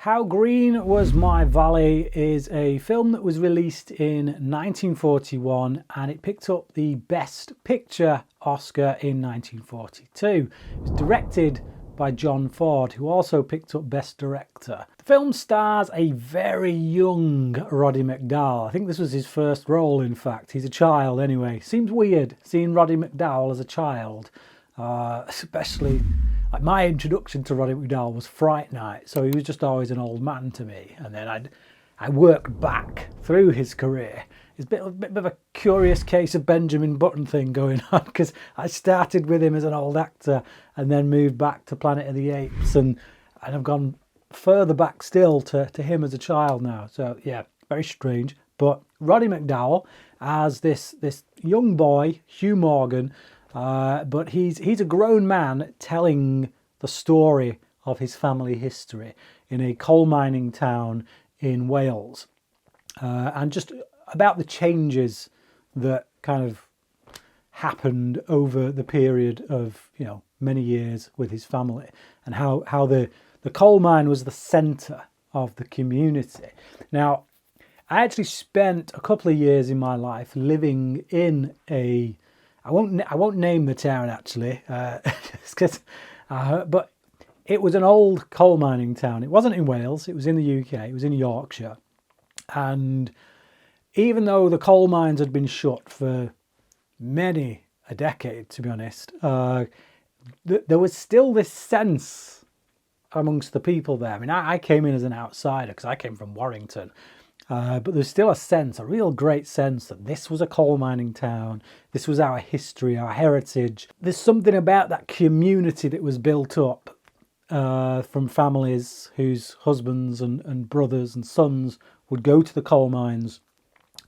How Green Was My Valley is a film that was released in 1941 and it picked up the Best Picture Oscar in 1942. It was directed by John Ford, who also picked up Best Director. The film stars a very young Roddy McDowall. I think this was his first role, in fact. He's a child anyway. Seems weird seeing Roddy McDowall as a child, especially... Like my introduction to Roddy McDowall was Fright Night, so he was just always an old man to me. And then I worked back through his career. It's a bit of a curious case of Benjamin Button thing going on, because I started with him as an old actor and then moved back to Planet of the Apes, and I've gone further back still to him as a child now. So yeah, very strange. But Roddy McDowall as this young boy, Hugh Morgan. But he's a grown man telling the story of his family history in a coal mining town in Wales, and just about the changes that kind of happened over the period of many years with his family, and how the coal mine was the centre of the community. Now, I actually spent a couple of years in my life living in a I won't name the town actually, but it was an old coal mining town. It wasn't in Wales, it was in the UK, it was in Yorkshire. And even though the coal mines had been shut for many a decade, to be honest, there was still this sense amongst the people there. I mean, I came in as an outsider because I came from Warrington. But there's still a real great sense that this was a coal mining town. This was our history, our heritage. There's something about that community that was built up from families whose husbands and brothers and sons would go to the coal mines,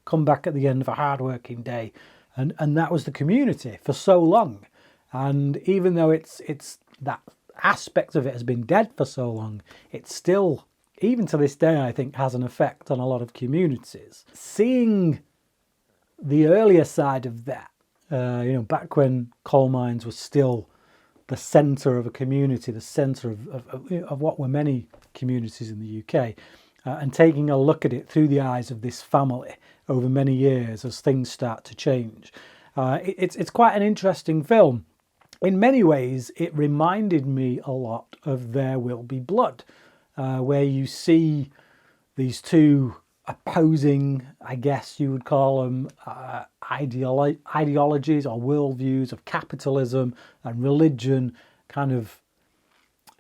come back at the end of a hard-working day, and that was the community for so long. And even though it's that aspect of it has been dead for so long, it's still, even to this day, I think, has an effect on a lot of communities. Seeing the earlier side of that, back when coal mines were still the centre of a community, the centre of what were many communities in the UK, and taking a look at it through the eyes of this family over many years as things start to change. It's quite an interesting film. In many ways, it reminded me a lot of There Will Be Blood, where you see these two opposing, I guess you would call them, ideologies or worldviews of capitalism and religion, kind of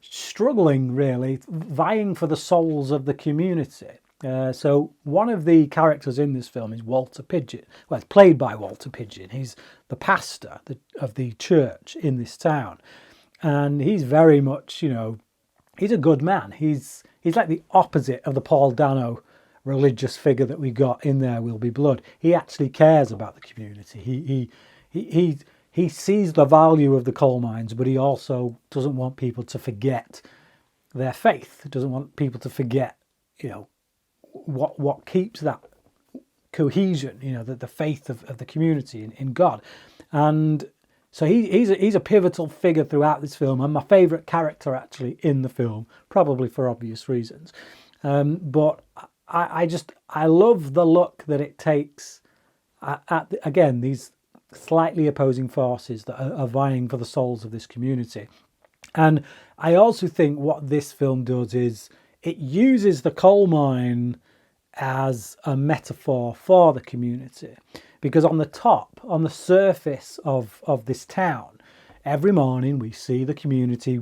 struggling, really, vying for the souls of the community. So one of the characters in this film is Walter Pidgeon. Well, it's played by Walter Pidgeon. He's the pastor of the church in this town. And he's very much, he's a good man. He's like the opposite of the Paul Dano religious figure that we got in There Will Be Blood. He actually cares about the community. He sees the value of the coal mines, but he also doesn't want people to forget their faith. He doesn't want people to forget, what keeps that cohesion, the faith of the community in God. And so he's a pivotal figure throughout this film, and my favourite character actually in the film, probably for obvious reasons. But I love the look that it takes at again, these slightly opposing forces that are vying for the souls of this community. And I also think what this film does is it uses the coal mine as a metaphor for the community. Because on the surface of this town, every morning we see the community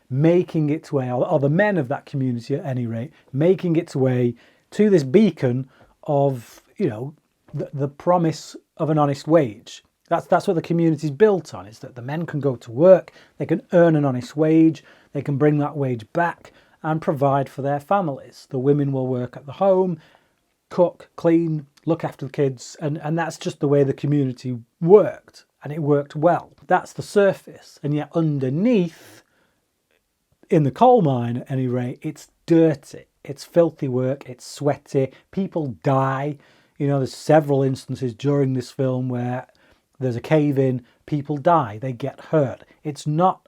making its way, or the men of that community at any rate, making its way to this beacon of, the promise of an honest wage. That's what the community is built on, is that the men can go to work, they can earn an honest wage, they can bring that wage back and provide for their families. The women will work at the home, cook, clean, look after the kids, and that's just the way the community worked, and it worked well. That's the surface, and yet underneath, in the coal mine at any rate, it's dirty, it's filthy work, it's sweaty, people die. There's several instances during this film where there's a cave-in, people die, they get hurt. It's not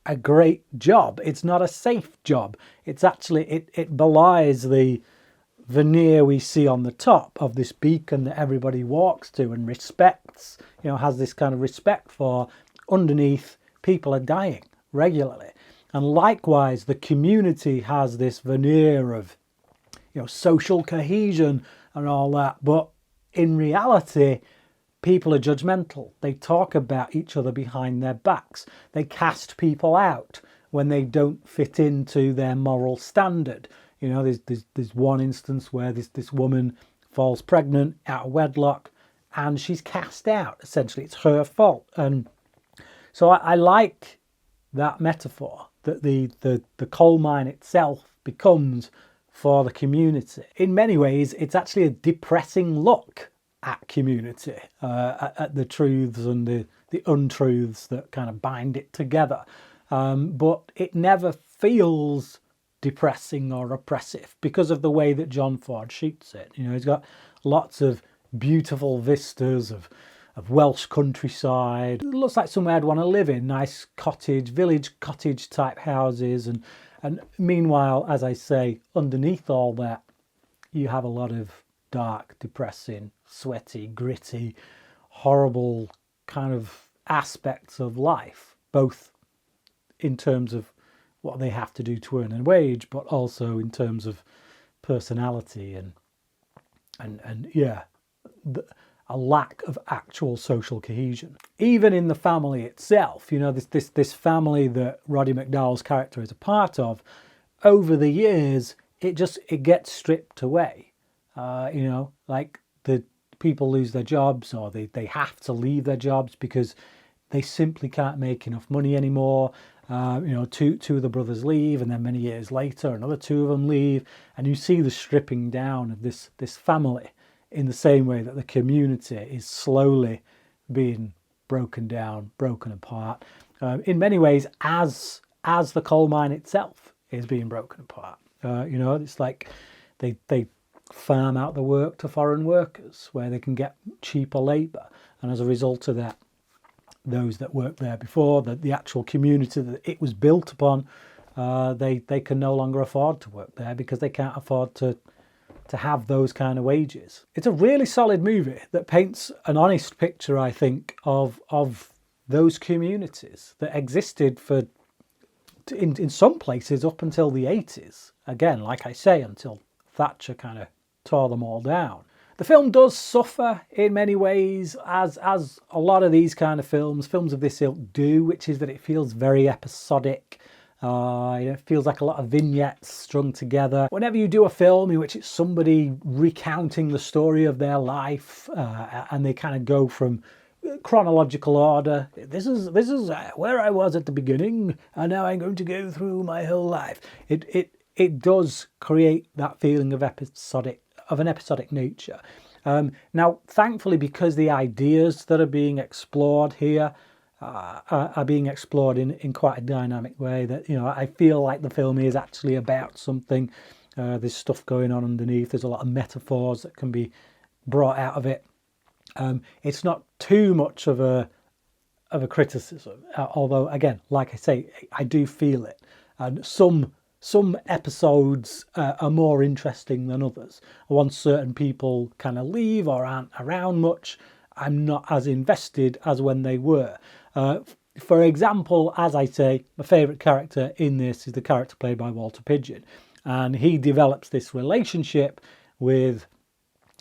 a great job. It's not a safe job. It's actually, it belies the veneer we see on the top of this beacon that everybody walks to and respects, has this kind of respect for. Underneath, people are dying regularly. And likewise, the community has this veneer of, social cohesion and all that. But in reality, people are judgmental. They talk about each other behind their backs. They cast people out when they don't fit into their moral standard. There's one instance where this woman falls pregnant out of wedlock and she's cast out. Essentially, it's her fault. And so I like that metaphor, that the coal mine itself becomes for the community. In many ways, it's actually a depressing look at community, at the truths and the untruths that kind of bind it together. But it never feels depressing or oppressive because of the way that John Ford shoots it. He's got lots of beautiful vistas of Welsh countryside. It looks like somewhere I'd want to live in, nice village cottage type houses. And meanwhile, as I say, underneath all that, you have a lot of dark, depressing, sweaty, gritty, horrible kind of aspects of life, both in terms of what they have to do to earn a wage, but also in terms of personality and a lack of actual social cohesion. Even in the family itself, this family that Roddy McDowall's character is a part of, over the years, it gets stripped away. Like the people lose their jobs, or they have to leave their jobs because they simply can't make enough money anymore. Two of the brothers leave, and then many years later, another two of them leave, and you see the stripping down of this family in the same way that the community is slowly being broken down, broken apart. In many ways, as the coal mine itself is being broken apart. It's like they farm out the work to foreign workers where they can get cheaper labour, and as a result of that, those that worked there before, the actual community that it was built upon, they can no longer afford to work there because they can't afford to have those kind of wages. It's a really solid movie that paints an honest picture, I think, of those communities that existed in some places up until the 80s. Again, like I say, until Thatcher kind of tore them all down. The film does suffer in many ways, as a lot of these kind of films of this ilk do, which is that it feels very episodic. It feels like a lot of vignettes strung together. Whenever you do a film in which it's somebody recounting the story of their life, and they kind of go from chronological order, this is where I was at the beginning, and now I'm going to go through my whole life. It does create that feeling of an episodic nature. Now, thankfully, because the ideas that are being explored here are being explored in quite a dynamic way, that I feel like the film is actually about something. There's stuff going on underneath. There's a lot of metaphors that can be brought out of it. It's not too much of a criticism, although again, like I say, I do feel it, and some episodes are more interesting than others. Once certain people kind of leave or aren't around much, I'm not as invested as when they were. For example, as I say, my favourite character in this is the character played by Walter Pidgeon. And he develops this relationship with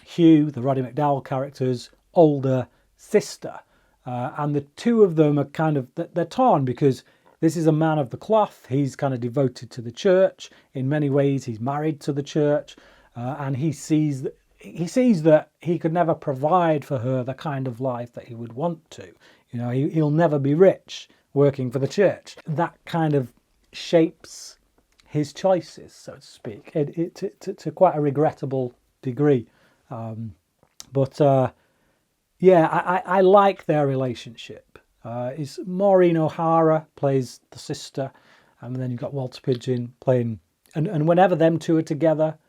Hugh, the Roddy McDowall character's older sister. And the two of them are they're torn because this is a man of the cloth. He's kind of devoted to the church. In many ways, he's married to the church. And he sees that he could never provide for her the kind of life that he would want to. He'll never be rich working for the church. That kind of shapes his choices, so to speak, to quite a regrettable degree. I like their relationship. Is Maureen O'Hara plays the sister, and then you've got Walter Pidgeon playing, and whenever them two are together,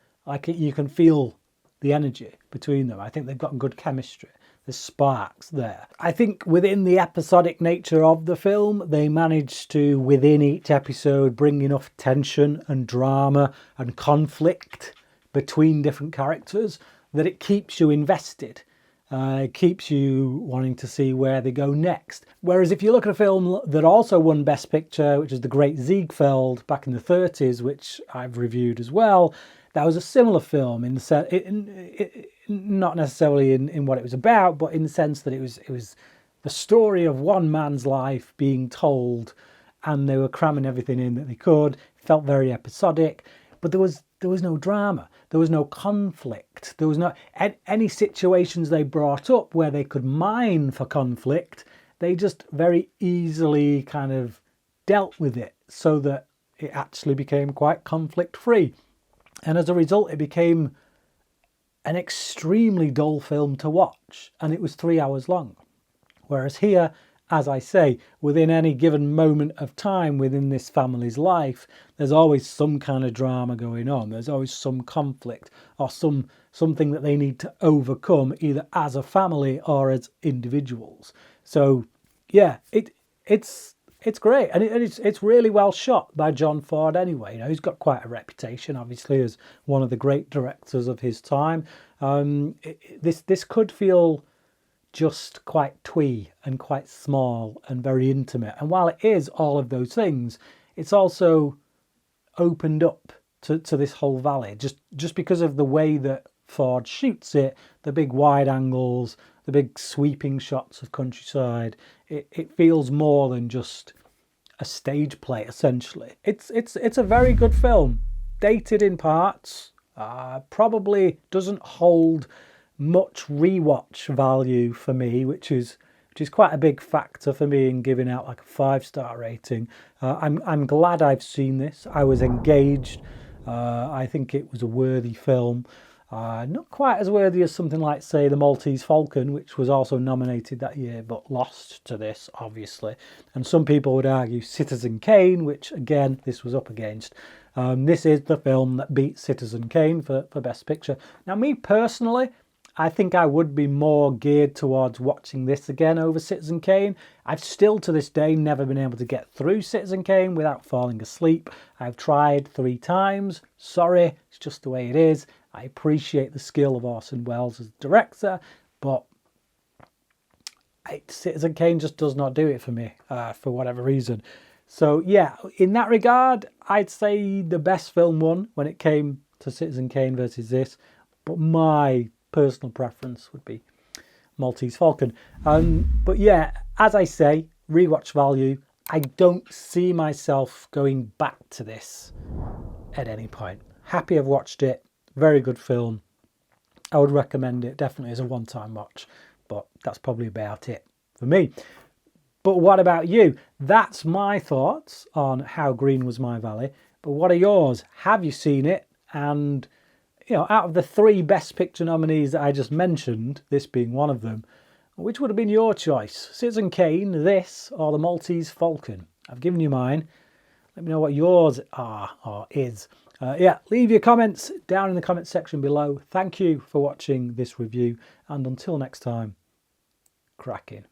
you can feel the energy between them. I think they've got good chemistry. there's sparks there. I think within the episodic nature of the film, they managed to, within each episode, bring enough tension and drama and conflict between different characters that it keeps you invested. It keeps you wanting to see where they go next. Whereas if you look at a film that also won Best Picture, which is The Great Ziegfeld back in the 30s, which I've reviewed as well, that was a similar film in the not necessarily in what it was about, but in the sense that it was the story of one man's life being told, and they were cramming everything in that they could. It felt very episodic, but there was no drama. There was no conflict. There was no any situations they brought up where they could mine for conflict. They just very easily kind of dealt with it so that it actually became quite conflict free. And as a result, it became an extremely dull film to watch, and it was 3 hours long. Whereas here, as I say, within any given moment of time within this family's life, there's always some kind of drama going on. There's always some conflict or something that they need to overcome, either as a family or as individuals. So yeah, it's great, and it's really well shot by John Ford anyway. You know, he's got quite a reputation, obviously, as one of the great directors of his time. This could feel just quite twee and quite small and very intimate. And while it is all of those things, it's also opened up to this whole valley, just because of the way that Ford shoots it, the big wide angles, the big sweeping shots of countryside. It feels more than just a stage play, essentially. It's a very good film, dated in parts, probably doesn't hold much rewatch value for me, which is quite a big factor for me in giving out like a 5-star rating. I'm glad I've seen this. I was engaged. I think it was a worthy film. Not quite as worthy as something like, say, The Maltese Falcon, which was also nominated that year but lost to this, obviously. And some people would argue Citizen Kane, which again this was up against. This is the film that beat Citizen Kane for Best Picture. Now, me personally, I think I would be more geared towards watching this again over Citizen Kane. I've still to this day never been able to get through Citizen Kane without falling asleep. I've tried 3 times. Sorry, it's just the way it is. I appreciate the skill of Orson Welles as director, but Citizen Kane just does not do it for me for whatever reason. So yeah, in that regard, I'd say the best film won when it came to Citizen Kane versus this, but my personal preference would be Maltese Falcon. But yeah, as I say, rewatch value. I don't see myself going back to this at any point. Happy I've watched it. Very good film. I would recommend it definitely as a one-time watch, but that's probably about it for me. But what about you? That's my thoughts on How Green Was My Valley. But what are yours? Have you seen it? And you know, out of the 3 Best Picture nominees that I just mentioned, this being one of them, which would have been your choice? Citizen Kane, this, or The Maltese Falcon? I've given you mine. Let me know what yours are or is. Yeah, leave your comments down in the comment section below. Thank you for watching this review, and until next time, cracking.